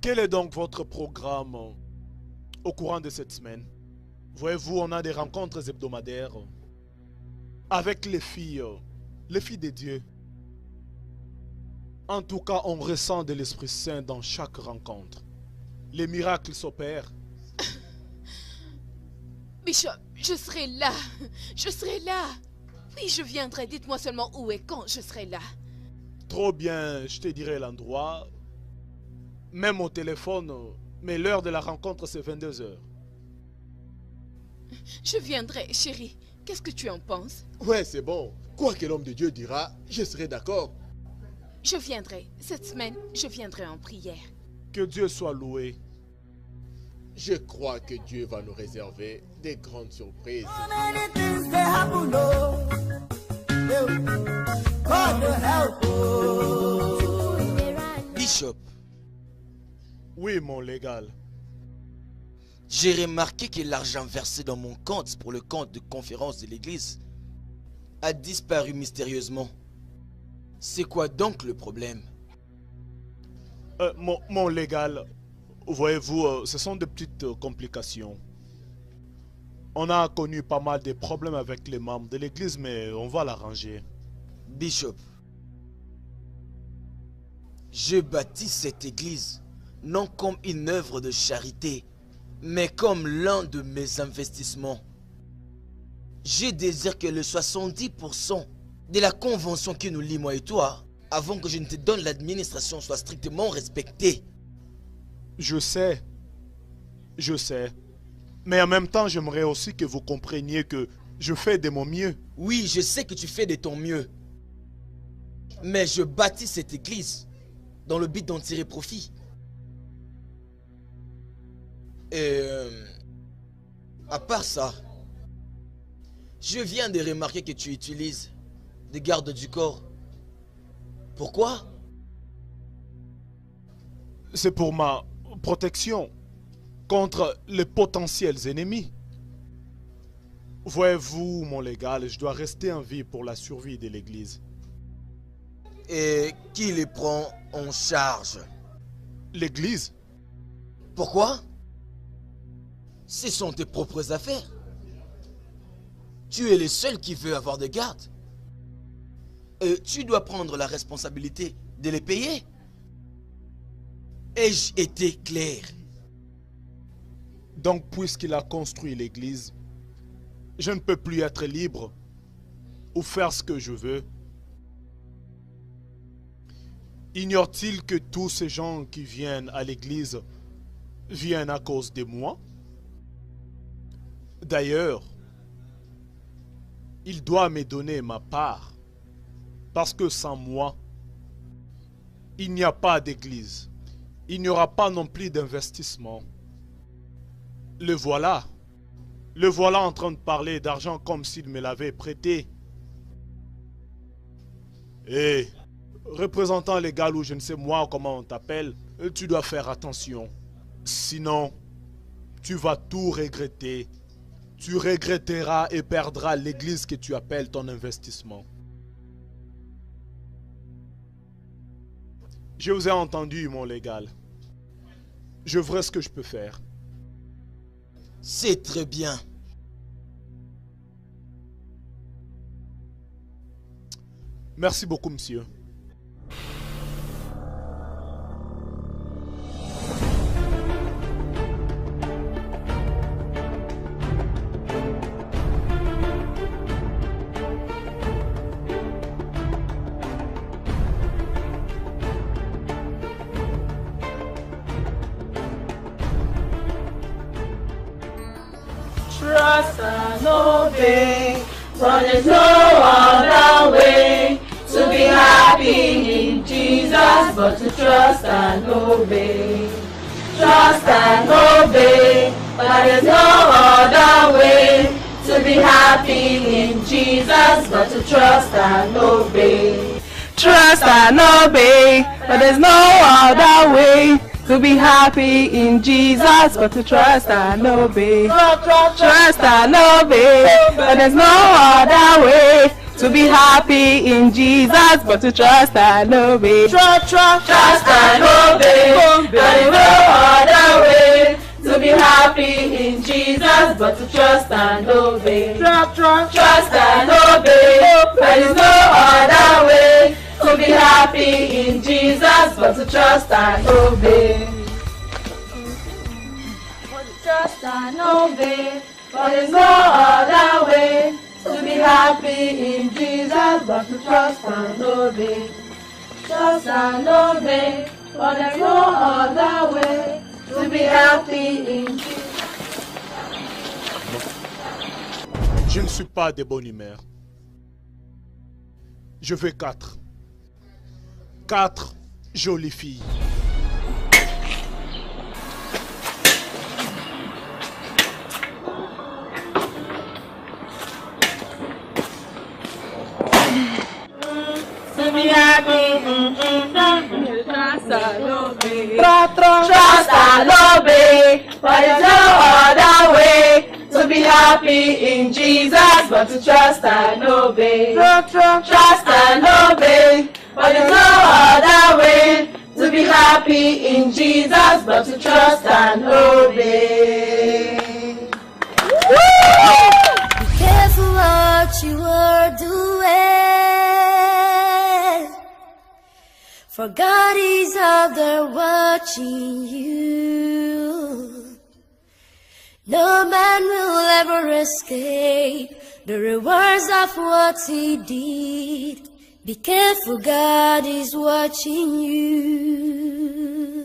Quel est donc votre programme au courant de cette semaine? Voyez-vous, on a des rencontres hebdomadaires avec les filles de Dieu. En tout cas, on ressent de l'Esprit Saint dans chaque rencontre. Les miracles s'opèrent. Bishop, je serai là. Je serai là. Oui, je viendrai. Dites-moi seulement où et quand je serai là. Trop bien, je te dirai l'endroit. Même au téléphone, mais l'heure de la rencontre, c'est 22 heures. Je viendrai, chérie. Qu'est-ce que tu en penses? Ouais, c'est bon. Quoi que l'homme de Dieu dira, je serai d'accord. Je viendrai. Cette semaine, je viendrai en prière. Que Dieu soit loué. Je crois que Dieu va nous réserver des grandes surprises. Bishop, Oui, mon légal. j'ai remarqué que l'argent versé dans mon compte pour le compte de conférence de l'église a disparu mystérieusement. C'est quoi donc le problème? Mon légal, voyez-vous, ce sont des petites complications. On a connu pas mal de problèmes avec les membres de l'église, mais on va l'arranger. Bishop, je bâtis cette église non comme une œuvre de charité, mais comme l'un de mes investissements. Je désire que le 70% de la convention qui nous lie, moi et toi, avant que je ne te donne l'administration, soit strictement respectée. Je sais. Mais en même temps, j'aimerais aussi que vous compreniez que je fais de mon mieux. Oui, je sais que tu fais de ton mieux. Mais je bâtis cette église dans le but d'en tirer profit. Et à part ça, je viens de remarquer que tu utilises des gardes du corps. Pourquoi? C'est pour ma protection contre les potentiels ennemis. Voyez-vous, mon légal, je dois rester en vie pour la survie de l'église. Et qui les prend en charge? L'église? Pourquoi? Ce sont tes propres affaires. Tu es le seul qui veut avoir des gardes. Tu dois prendre la responsabilité de les payer. Ai-je été clair? Donc, puisqu'il a construit l'église, je ne peux plus être libre ou faire ce que je veux. Ignore-t-il que tous ces gens qui viennent à l'église viennent à cause de moi? D'ailleurs, il doit me donner ma part, parce que sans moi, il n'y a pas d'église. Il n'y aura pas non plus d'investissement. Le voilà en train de parler d'argent comme s'il me l'avait prêté. Hé, représentant légal ou je ne sais moi comment on t'appelle, tu dois faire attention. Sinon, tu vas tout regretter. Tu regretteras et perdras l'église que tu appelles ton investissement. Je vous ai entendu, mon légal. Je ferai ce que je peux faire. C'est très bien. Merci beaucoup, monsieur. Trust and obey, for there's no other way to be happy in Jesus but to trust and obey. Trust and obey, for there's no other way to be happy in Jesus but to trust and obey. Trust and obey, but there's no other way to be happy in Jesus but to trust and obey. Trust and obey, but there's no other way To be happy in Jesus, but to trust and obey. Trust and obey. There is no other way. To be happy in Jesus, but to trust and obey. Trust and obey. There is no other way. To be happy in Jesus, but to trust and obey. Trust and obey. There is no other way. To be happy in Jesus, but to trust and obey. Trust and obey. For there is no other way. To be happy in Jesus. Je ne suis pas de bonne humeur. Je veux 4. 4 jolies filles. To be happy, trust and obey. Trust and obey, but there's no other way. To be happy in Jesus, but to trust and obey. Trust and obey, but there's no other way. To be happy in Jesus, but to trust and obey. Be careful what you are doing, for God is out there watching you. No man will ever escape the rewards of what he did. Be careful, God is watching you.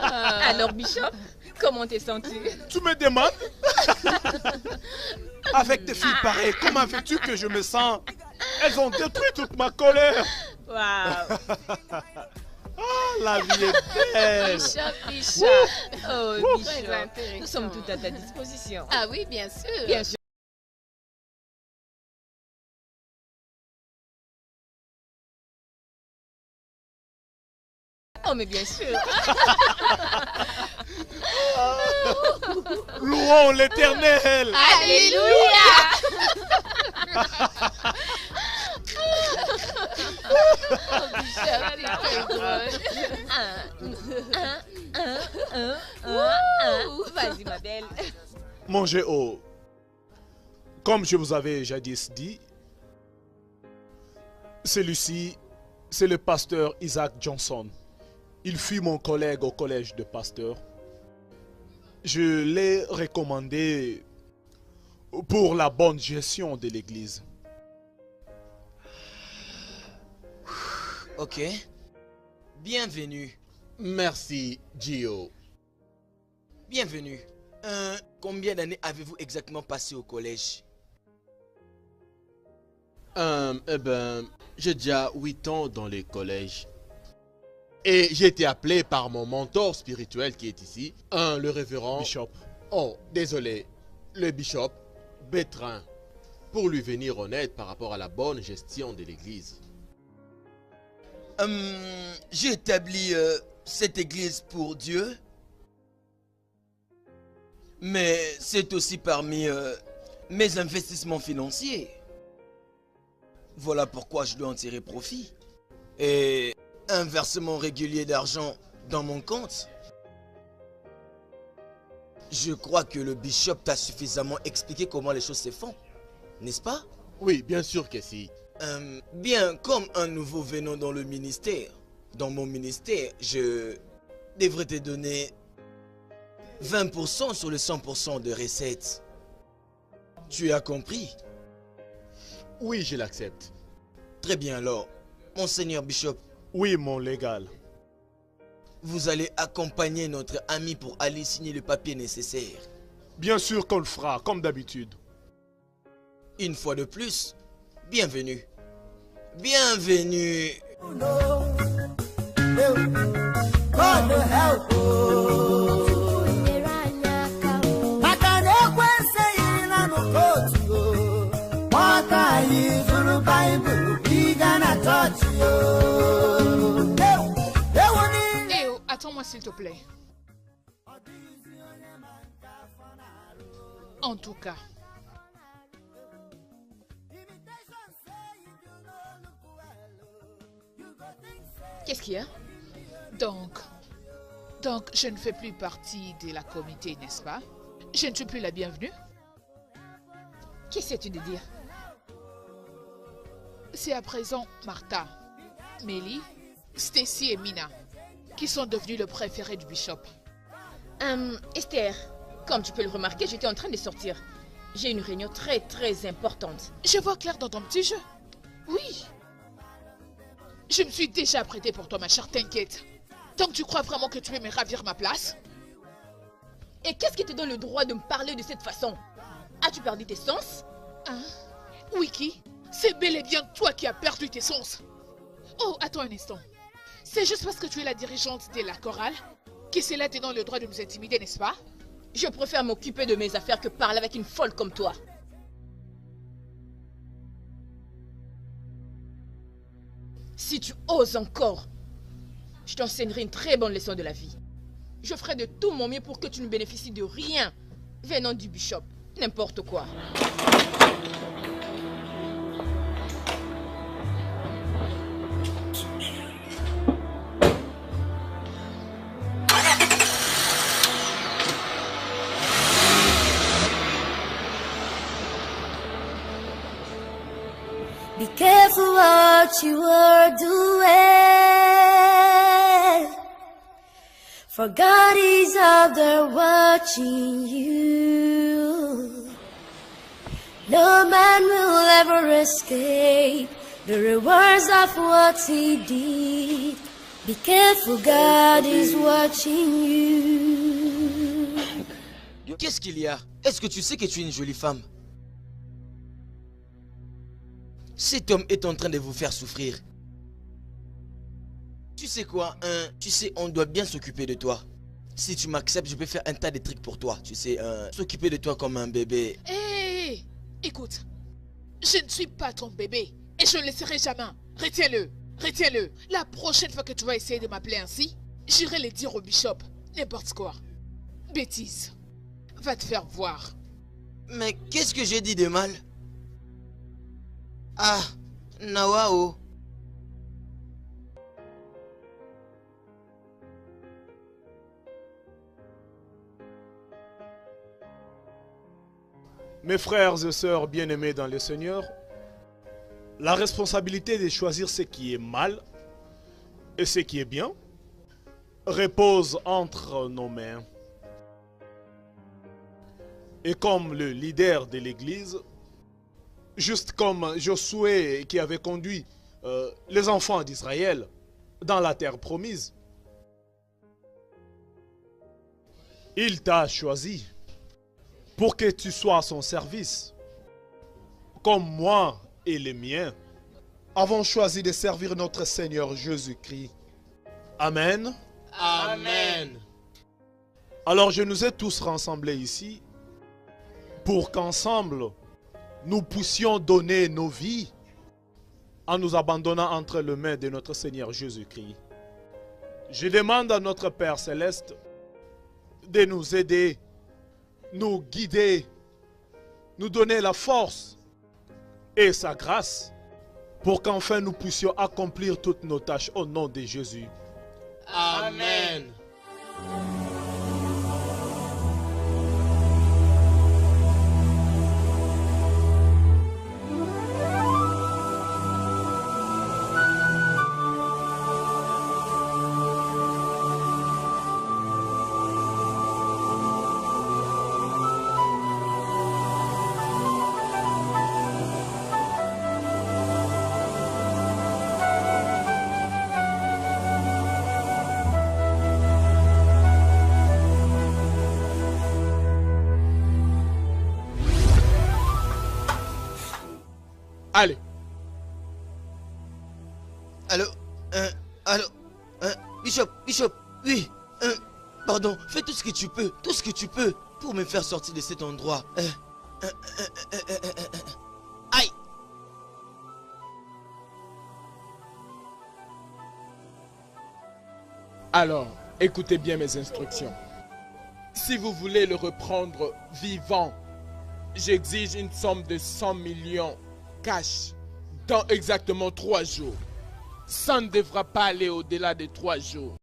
Alors, Bishop, comment t'es senti? Tu me demandes? Avec des filles pareilles, comment veux-tu que je me sens? Elles ont détruit toute ma colère. Waouh! Ah, la vie est belle. Bishop. Oh, Bishop. Nous sommes tout à ta disposition. Ah oui, bien sûr. Bien sûr. Oh, mais bien sûr. Louons l'Éternel. Alléluia. Oh, Bishop, t'es drôle. Vas-y, ma belle. Mangez haut. Comme je vous avais jadis dit, celui-ci, c'est le pasteur Isaac Johnson. Il fut mon collègue au collège de pasteurs. Je l'ai recommandé pour la bonne gestion de l'église. Ok. Bienvenue. Merci, Gio. Bienvenue. Combien d'années avez-vous exactement passé au collège? J'ai déjà 8 ans dans les collèges. Et j'ai été appelé par mon mentor spirituel qui est ici, le révérend... Bishop. Oh, désolé, le bishop Bétrin, pour lui venir en aide par rapport à la bonne gestion de l'église. J'ai établi cette église pour Dieu, mais c'est aussi parmi mes investissements financiers. Voilà pourquoi je dois en tirer profit. Et un versement régulier d'argent dans mon compte. Je crois que le bishop t'a suffisamment expliqué comment les choses se font, n'est-ce pas? Oui, bien sûr que si. Bien, comme un nouveau venant dans le ministère, dans mon ministère, je devrais te donner 20% sur le 100% de recettes. Tu as compris? Oui, je l'accepte. Très bien alors, Monseigneur Bishop. Oui, mon légal. Vous allez accompagner notre ami pour aller signer le papier nécessaire. Bien sûr qu'on le fera, comme d'habitude. Une fois de plus, bienvenue. Bienvenue. Léo, attends-moi s'il te plaît. En tout cas, Qu'est-ce qu'il y a? donc, je ne fais plus partie de la comité, n'est-ce pas? Je ne suis plus la bienvenue. Qu'essaies-tu de dire? C'est à présent Martha, Mélie, Stacy et Mina qui sont devenus le préféré du bishop. Esther, comme tu peux le remarquer, j'étais en train de sortir. J'ai une réunion très importante. Je vois clair dans ton petit jeu. Oui. Je me suis déjà prêtée pour toi, ma chère, t'inquiète. Donc tu crois vraiment que tu veux me ravir ma place? Et qu'est-ce qui te donne le droit de me parler de cette façon? As-tu perdu tes sens? Hein? Wiki, c'est bel et bien toi qui as perdu tes sens. Oh, attends un instant. C'est juste parce que tu es la dirigeante de la chorale que cela te donne le droit de nous intimider, n'est-ce pas? Je préfère m'occuper de mes affaires que parler avec une folle comme toi. Si tu oses encore, je t'enseignerai une très bonne leçon de la vie. Je ferai de tout mon mieux pour que tu ne bénéficies de rien venant du bishop. N'importe quoi. Be careful what you are doing, for God is out there watching you. No man will ever escape the rewards of what he did. Be careful, God is watching you. Qu'est-ce qu'il y a? Est-ce que tu sais que tu es une jolie femme? Cet homme est en train de vous faire souffrir. Tu sais quoi, tu sais, on doit bien s'occuper de toi. Si tu m'acceptes, je peux faire un tas de trucs pour toi. Tu sais, s'occuper de toi comme un bébé. Hé, écoute, je ne suis pas ton bébé et je ne le serai jamais. Retiens-le, retiens-le. La prochaine fois que tu vas essayer de m'appeler ainsi, j'irai le dire au bishop. N'importe quoi. Bêtise. Va te faire voir. Mais qu'est-ce que j'ai dit de mal? Ah, Nawao. Mes frères et sœurs bien-aimés dans le Seigneur, la responsabilité de choisir ce qui est mal et ce qui est bien repose entre nos mains. Et comme le leader de l'Église, juste comme Josué qui avait conduit les enfants d'Israël dans la terre promise, il t'a choisi pour que tu sois à son service, comme moi et les miens avons choisi de servir notre Seigneur Jésus-Christ. Amen. Amen. Alors je nous ai tous rassemblés ici pour qu'ensemble nous puissions donner nos vies en nous abandonnant entre les mains de notre Seigneur Jésus-Christ. Je demande à notre Père Céleste de nous aider, nous guider, nous donner la force et sa grâce pour qu'enfin nous puissions accomplir toutes nos tâches au nom de Jésus. Amen. Allez. Allô? Allô? Bishop, oui. Pardon, fais tout ce que tu peux, pour me faire sortir de cet endroit. Aïe! Alors, écoutez bien mes instructions. Si vous voulez le reprendre vivant, j'exige une somme de 100 millions cash dans exactement 3 jours. Ça ne devra pas aller au-delà de 3 jours.